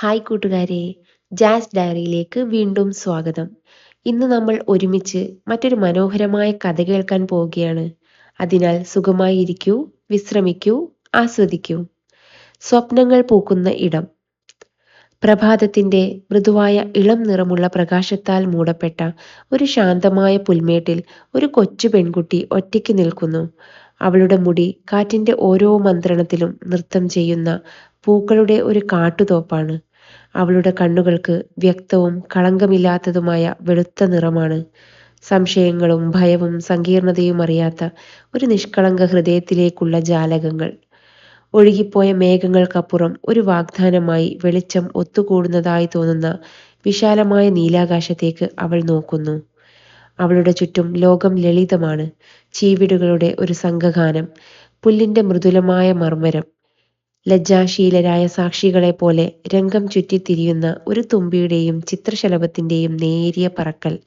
Hi കൂട്ടുകാരെ, jazz ഡയറിയിലേക്ക് വീണ്ടും സ്വാഗതം. ഇന്ന് നമ്മൾ ഒരുമിച്ച് മറ്റൊരു മനോഹരമായ കഥ കേൾക്കാൻ പോവുകയാണ്. അതിനാൽ സുഖമായി ഇരിക്കൂ, വിശ്രമിക്കൂ, ആസ്വദിക്കൂ. സ്വപ്നങ്ങൾ പൂക്കുന്ന ഇടം. പ്രഭാതത്തിന്റെ മൃദുവായ ഇളം നിറമുള്ള പ്രകാശത്താൽ മൂടപ്പെട്ട ഒരു ശാന്തമായ പുൽമേട്ടിൽ ഒരു കൊച്ചു പെൺകുട്ടി ഒറ്റയ്ക്ക് നിൽക്കുന്നു. അവളുടെ മുടി കാറ്റിന്റെ ഓരോ മന്ത്രണത്തിലും നൃത്തം ചെയ്യുന്ന പൂക്കളുടെ ഒരു കാട്ടുതോപ്പാണ്. അവളുടെ കണ്ണുകൾക്ക് വ്യക്തവും കളങ്കമില്ലാത്തതുമായ വെളുത്ത നിറമാണ്. സംശയങ്ങളും ഭയവും സങ്കീർണതയും അറിയാത്ത ഒരു നിഷ്കളങ്ക ഹൃദയത്തിലേക്കുള്ള ജാലകങ്ങൾ. ഒഴുകിപ്പോയ മേഘങ്ങൾക്കപ്പുറം ഒരു വാഗ്ദാനമായി വെളിച്ചം ഒത്തുകൂടുന്നതായി തോന്നുന്ന വിശാലമായ നീലാകാശത്തേക്ക് അവൾ നോക്കുന്നു. അവളുടെ ചുറ്റും ലോകം ലളിതമാണ്. ചീവിടുകളുടെ ഒരു സംഘഗാനം, പുല്ലിന്റെ മൃദുലമായ മർമ്മരം, ലജ്ജാശീലരായ സാക്ഷികളെ പോലെ രംഗം ചുറ്റിത്തിരിയുന്ന ഒരു തുമ്പിയുടെയും ചിത്രശലഭത്തിന്റെയും നേരിയ പറക്കൽ.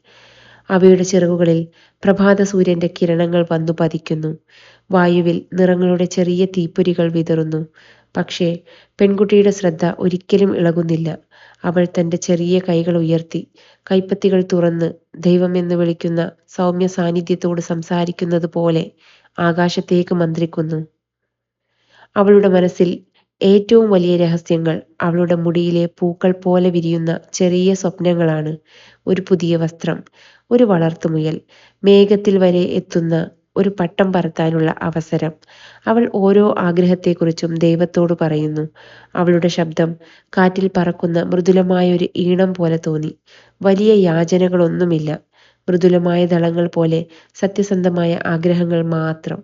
അവയുടെ ചിറകുകളിൽ പ്രഭാത സൂര്യന്റെ കിരണങ്ങൾ വന്നു പതിക്കുന്നു. വായുവിൽ നിറങ്ങളുടെ ചെറിയ തീപ്പൊരികൾ വിതറുന്നു. പക്ഷേ പെൺകുട്ടിയുടെ ശ്രദ്ധ ഒരിക്കലും ഇളകുന്നില്ല. അവൾ തന്റെ ചെറിയ കൈകൾ ഉയർത്തി, കൈപ്പത്തികൾ തുറന്ന്, ദൈവമെന്ന് വിളിക്കുന്ന സൗമ്യ സാന്നിധ്യത്തോട് സംസാരിക്കുന്നത് പോലെ ആകാശത്തേക്ക് മന്ത്രിക്കുന്നു. അവളുടെ മനസ്സിൽ ഏറ്റവും വലിയ രഹസ്യങ്ങൾ അവളുടെ മുടിയിലെ പൂക്കൾ പോലെ വിരിയുന്ന ചെറിയ സ്വപ്നങ്ങളാണ്. ഒരു പുതിയ വസ്ത്രം, ഒരു വളർത്തുമുയൽ, മേഘത്തിൽ വരെ എത്തുന്ന ഒരു പട്ടം പറത്താനുള്ള അവസരം. അവൾ ഓരോ ആഗ്രഹത്തെക്കുറിച്ചും ദൈവത്തോട് പറയുന്നു. അവളുടെ ശബ്ദം കാറ്റിൽ പറക്കുന്ന മൃദുലമായ ഒരു ഈണം പോലെ തോന്നി. വലിയ യാചനകളൊന്നുമില്ല, മൃദുലമായ ദളങ്ങൾ പോലെ സത്യസന്ധമായ ആഗ്രഹങ്ങൾ മാത്രം.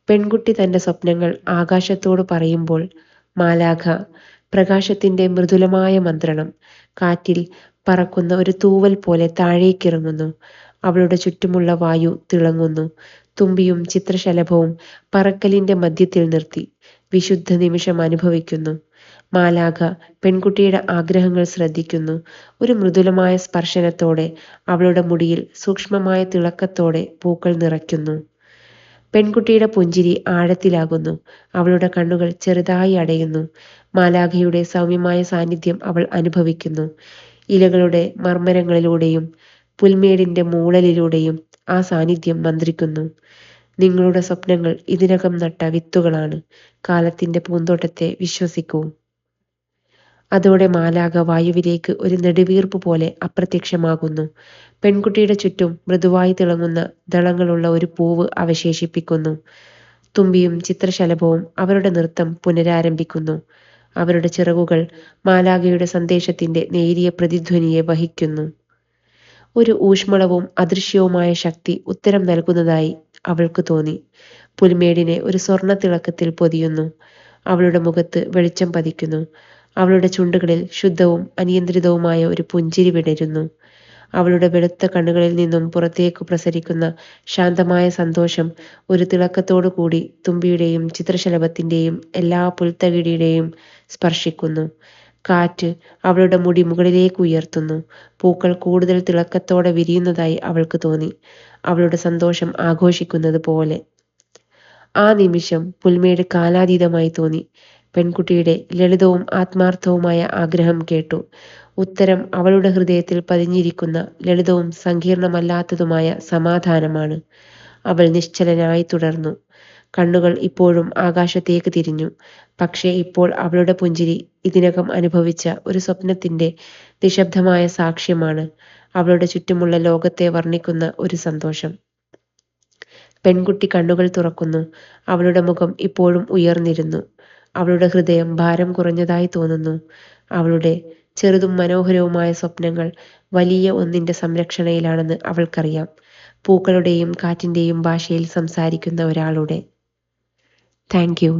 പെൺകുട്ടി തന്റെ സ്വപ്നങ്ങൾ ആകാശത്തോട് പറയുമ്പോൾ മാലാഖ, പ്രകാശത്തിന്റെ മൃദുലമായ മന്ത്രണം, കാറ്റിൽ പറക്കുന്ന ഒരു തൂവൽ പോലെ താഴേക്കിറങ്ങുന്നു. അവളുടെ ചുറ്റുമുള്ള വായു തിളങ്ങുന്നു. തുമ്പിയും ചിത്രശലഭവും പറക്കലിന്റെ മധ്യത്തിൽ നിർത്തി വിശുദ്ധ നിമിഷം അനുഭവിക്കുന്നു. മാലാഖ പെൺകുട്ടിയുടെ ആഗ്രഹങ്ങൾ ശ്രദ്ധിക്കുന്നു. ഒരു മൃദുലമായ സ്പർശനത്തോടെ അവളുടെ മുടിയിൽ സൂക്ഷ്മമായ തിളക്കത്തോടെ പൂക്കൾ നിറയ്ക്കുന്നു. പെൺകുട്ടിയുടെ പുഞ്ചിരി ആഴത്തിലാകുന്നു. അവളുടെ കണ്ണുകൾ ചെറുതായി അടയുന്നു. മാലാഖയുടെ സൗമ്യമായ സാന്നിധ്യം അവൾ അനുഭവിക്കുന്നു. ഇലകളുടെ മർമ്മരങ്ങളിലൂടെയും പുൽമേടിന്റെ മൂളലിലൂടെയും ആ സാന്നിധ്യം മന്ത്രിക്കുന്നു. നിങ്ങളുടെ സ്വപ്നങ്ങൾ ഇതിനകം നട്ട വിത്തുകളാണ്. കാലത്തിന്റെ പൂന്തോട്ടത്തെ വിശ്വസിക്കൂ. അതോടെ മാലാഖ വായുവിലേക്ക് ഒരു നെടുവീർപ്പ് പോലെ അപ്രത്യക്ഷമാകുന്നു. പെൺകുട്ടിയുടെ ചുറ്റും മൃദുവായി തിളങ്ങുന്ന ദളങ്ങളുള്ള ഒരു പൂവ് അവശേഷിപ്പിക്കുന്നു. തുമ്പിയും ചിത്രശലഭവും അവരുടെ നൃത്തം പുനരാരംഭിക്കുന്നു. അവരുടെ ചിറകുകൾ മാലാഖയുടെ സന്ദേശത്തിന്റെ നേരിയ പ്രതിധ്വനിയെ വഹിക്കുന്നു. ഒരു ഊഷ്മളവും അദൃശ്യവുമായ ശക്തി ഉത്തരം നൽകുന്നതായി അവൾക്ക് തോന്നി. പുൽമേടിനെ ഒരു സ്വർണ്ണ തിളക്കത്തിൽ പൊതിയുന്നു. അവളുടെ മുഖത്ത് വെളിച്ചം പതിക്കുന്നു. അവളുടെ ചുണ്ടുകളിൽ ശുദ്ധവും അനിയന്ത്രിതവുമായ ഒരു പുഞ്ചിരി വിടരുന്നു. അവളുടെ വെളുത്ത കണ്ണുകളിൽ നിന്നും പുറത്തേക്ക് പ്രസരിക്കുന്ന ശാന്തമായ സന്തോഷം ഒരു തിളക്കത്തോടു കൂടി തുമ്പിയുടെയും ചിത്രശലഭത്തിന്റെയും എല്ലാ പുൽത്തകിടിയുടെയും സ്പർശിക്കുന്നു. കാറ്റ് അവളുടെ മുടി മുകളിലേക്ക് ഉയർത്തുന്നു. പൂക്കൾ കൂടുതൽ തിളക്കത്തോടെ വിരിയുന്നതായി അവൾക്ക് തോന്നി, അവളുടെ സന്തോഷം ആഘോഷിക്കുന്നത് പോലെ. ആ നിമിഷം പുൽമേട് കാലാതീതമായി തോന്നി. പെൺകുട്ടിയുടെ ലളിതവും ആത്മാർത്ഥവുമായ ആഗ്രഹം കേട്ടു. ഉത്തരം അവളുടെ ഹൃദയത്തിൽ പതിഞ്ഞിരിക്കുന്ന ലളിതവും സങ്കീർണമല്ലാത്തതുമായ സമാധാനമാണ്. അവൾ നിശ്ചലനായി തുടർന്നു. കണ്ണുകൾ ഇപ്പോഴും ആകാശത്തേക്ക് തിരിഞ്ഞു. പക്ഷേ ഇപ്പോൾ അവളുടെ പുഞ്ചിരി ഇതിനകം അനുഭവിച്ച ഒരു സ്വപ്നത്തിന്റെ നിശബ്ദമായ സാക്ഷ്യമാണ്. അവളുടെ ചുറ്റുമുള്ള ലോകത്തെ വർണ്ണിക്കുന്ന ഒരു സന്തോഷം. പെൺകുട്ടി കണ്ണുകൾ തുറക്കുന്നു. അവളുടെ മുഖം ഇപ്പോഴും ഉയർന്നിരുന്നു. അവളുടെ ഹൃദയം ഭാരം കുറഞ്ഞതായി തോന്നുന്നു. അവളുടെ ചെറുതും മനോഹരവുമായ സ്വപ്നങ്ങൾ വലിയ ഒന്നിന്റെ സംരക്ഷണയിലാണെന്ന് അവൾക്കറിയാം. പൂക്കളുടെയും കാറ്റിന്റെയും ഭാഷയിൽ സംസാരിക്കുന്ന ഒരാളുടെ. Thank you.